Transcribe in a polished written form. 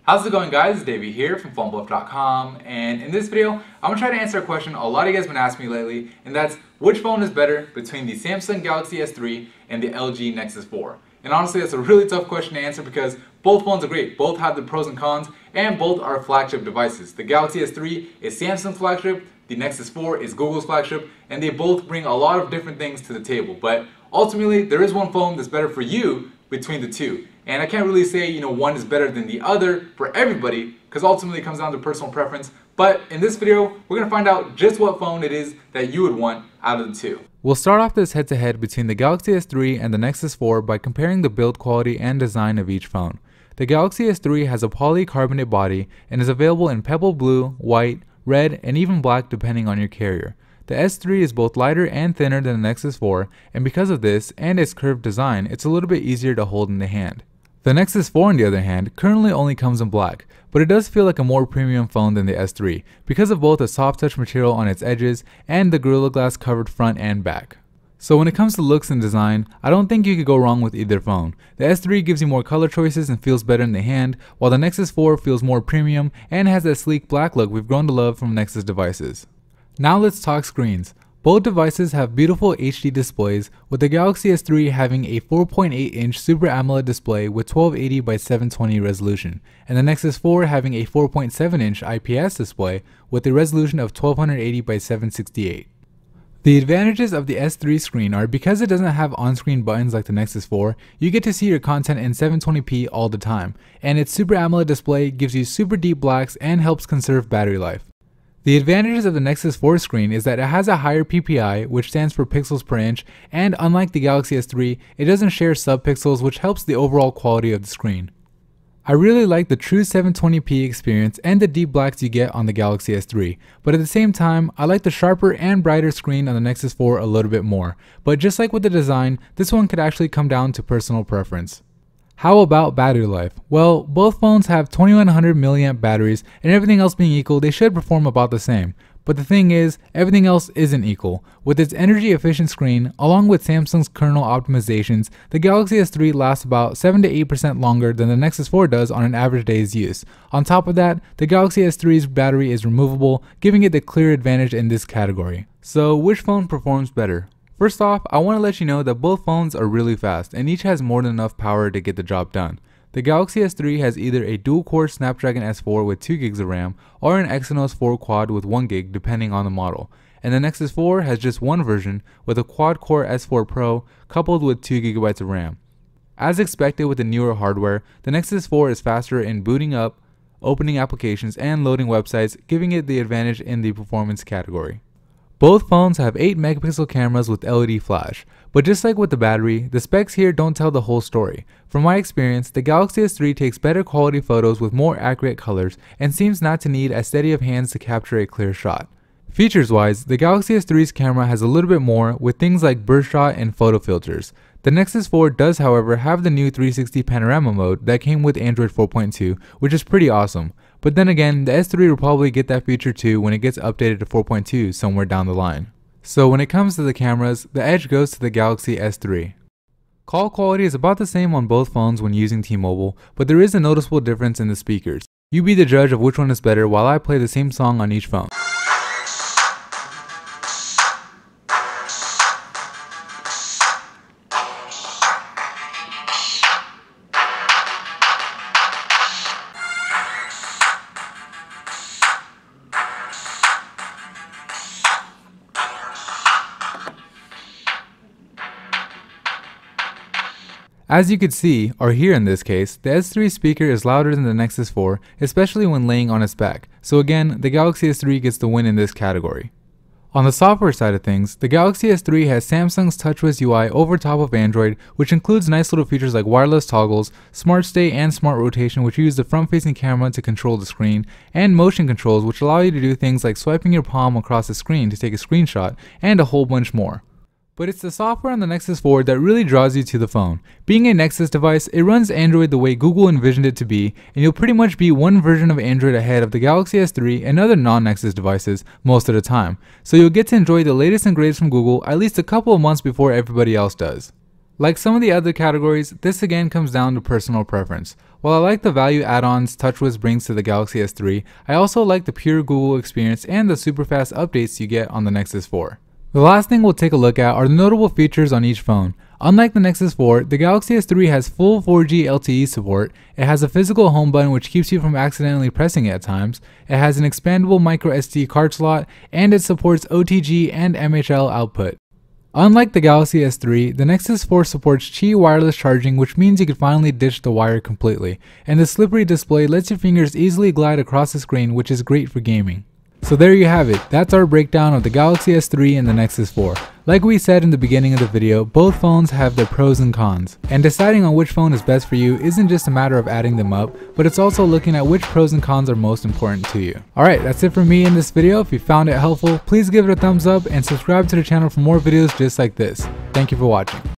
How's it going, guys? It's Davey here from PhoneBluff.com, and in this video, I'm going to try to answer a question a lot of you guys have been asking me lately, and that's which phone is better between the Samsung Galaxy S3 and the LG Nexus 4? And honestly, that's a really tough question to answer because both phones are great. Both have the pros and cons, and both are flagship devices. The Galaxy S3 is Samsung's flagship, the Nexus 4 is Google's flagship, and they both bring a lot of different things to the table. But ultimately, there is one phone that's better for you between the two. And I can't really say, one is better than the other for everybody, because ultimately it comes down to personal preference. But in this video, we're going to find out just what phone it is that you would want out of the two. We'll start off this head-to-head between the Galaxy S3 and the Nexus 4 by comparing the build quality and design of each phone. The Galaxy S3 has a polycarbonate body and is available in pebble blue, white, red, and even black depending on your carrier. The S3 is both lighter and thinner than the Nexus 4, and because of this and its curved design, it's a little bit easier to hold in the hand. The Nexus 4, on the other hand, currently only comes in black, but it does feel like a more premium phone than the S3 because of both the soft touch material on its edges and the Gorilla Glass covered front and back. So when it comes to looks and design, I don't think you could go wrong with either phone. The S3 gives you more color choices and feels better in the hand, while the Nexus 4 feels more premium and has that sleek black look we've grown to love from Nexus devices. Now let's talk screens. Both devices have beautiful HD displays, with the Galaxy S3 having a 4.8-inch Super AMOLED display with 1280 by 720 resolution, and the Nexus 4 having a 4.7-inch IPS display with a resolution of 1280 by 768. The advantages of the S3 screen are because it doesn't have on-screen buttons like the Nexus 4, you get to see your content in 720p all the time, and its Super AMOLED display gives you super deep blacks and helps conserve battery life. The advantages of the Nexus 4 screen is that it has a higher PPI, which stands for pixels per inch, and unlike the Galaxy S3, it doesn't share subpixels, which helps the overall quality of the screen. I really like the true 720p experience and the deep blacks you get on the Galaxy S3, but at the same time, I like the sharper and brighter screen on the Nexus 4 a little bit more, but just like with the design, this one could actually come down to personal preference. How about battery life? Well, both phones have 2100 mAh batteries, and everything else being equal, they should perform about the same. But the thing is, everything else isn't equal. With its energy efficient screen, along with Samsung's kernel optimizations, the Galaxy S3 lasts about 7 to 8% longer than the Nexus 4 does on an average day's use. On top of that, the Galaxy S3's battery is removable, giving it the clear advantage in this category. So which phone performs better? First off, I want to let you know that both phones are really fast and each has more than enough power to get the job done. The Galaxy S3 has either a dual-core Snapdragon S4 with 2GB of RAM or an Exynos 4 Quad with 1GB depending on the model, and the Nexus 4 has just one version with a quad-core S4 Pro coupled with 2GB of RAM. As expected with the newer hardware, the Nexus 4 is faster in booting up, opening applications, and loading websites, giving it the advantage in the performance category. Both phones have 8-megapixel cameras with LED flash, but just like with the battery, the specs here don't tell the whole story. From my experience, the Galaxy S3 takes better quality photos with more accurate colors and seems not to need as steady of hands to capture a clear shot. Features-wise, the Galaxy S3's camera has a little bit more with things like burst shot and photo filters. The Nexus 4 does, however, have the new 360 panorama mode that came with Android 4.2, which is pretty awesome. But then again, the S3 will probably get that feature too when it gets updated to 4.2 somewhere down the line. So when it comes to the cameras, the edge goes to the Galaxy S3. Call quality is about the same on both phones when using T-Mobile, but there is a noticeable difference in the speakers. You be the judge of which one is better while I play the same song on each phone. As you could see, or hear in this case, the S3 speaker is louder than the Nexus 4, especially when laying on its back, so again, the Galaxy S3 gets the win in this category. On the software side of things, the Galaxy S3 has Samsung's TouchWiz UI over top of Android, which includes nice little features like wireless toggles, smart stay and smart rotation, which use the front-facing camera to control the screen, and motion controls, which allow you to do things like swiping your palm across the screen to take a screenshot, and a whole bunch more. But it's the software on the Nexus 4 that really draws you to the phone. Being a Nexus device, it runs Android the way Google envisioned it to be, and you'll pretty much be one version of Android ahead of the Galaxy S3 and other non-Nexus devices most of the time. So you'll get to enjoy the latest and greatest from Google at least a couple of months before everybody else does. Like some of the other categories, this again comes down to personal preference. While I like the value add-ons TouchWiz brings to the Galaxy S3, I also like the pure Google experience and the super fast updates you get on the Nexus 4. The last thing we'll take a look at are the notable features on each phone. Unlike the Nexus 4, the Galaxy S3 has full 4G LTE support, it has a physical home button which keeps you from accidentally pressing it at times, it has an expandable microSD card slot, and it supports OTG and MHL output. Unlike the Galaxy S3, the Nexus 4 supports Qi wireless charging, which means you can finally ditch the wire completely, and the slippery display lets your fingers easily glide across the screen, which is great for gaming. So there you have it, that's our breakdown of the Galaxy S3 and the Nexus 4. Like we said in the beginning of the video, both phones have their pros and cons, and deciding on which phone is best for you isn't just a matter of adding them up, but it's also looking at which pros and cons are most important to you. Alright, that's it for me in this video. If you found it helpful, please give it a thumbs up and subscribe to the channel for more videos just like this. Thank you for watching.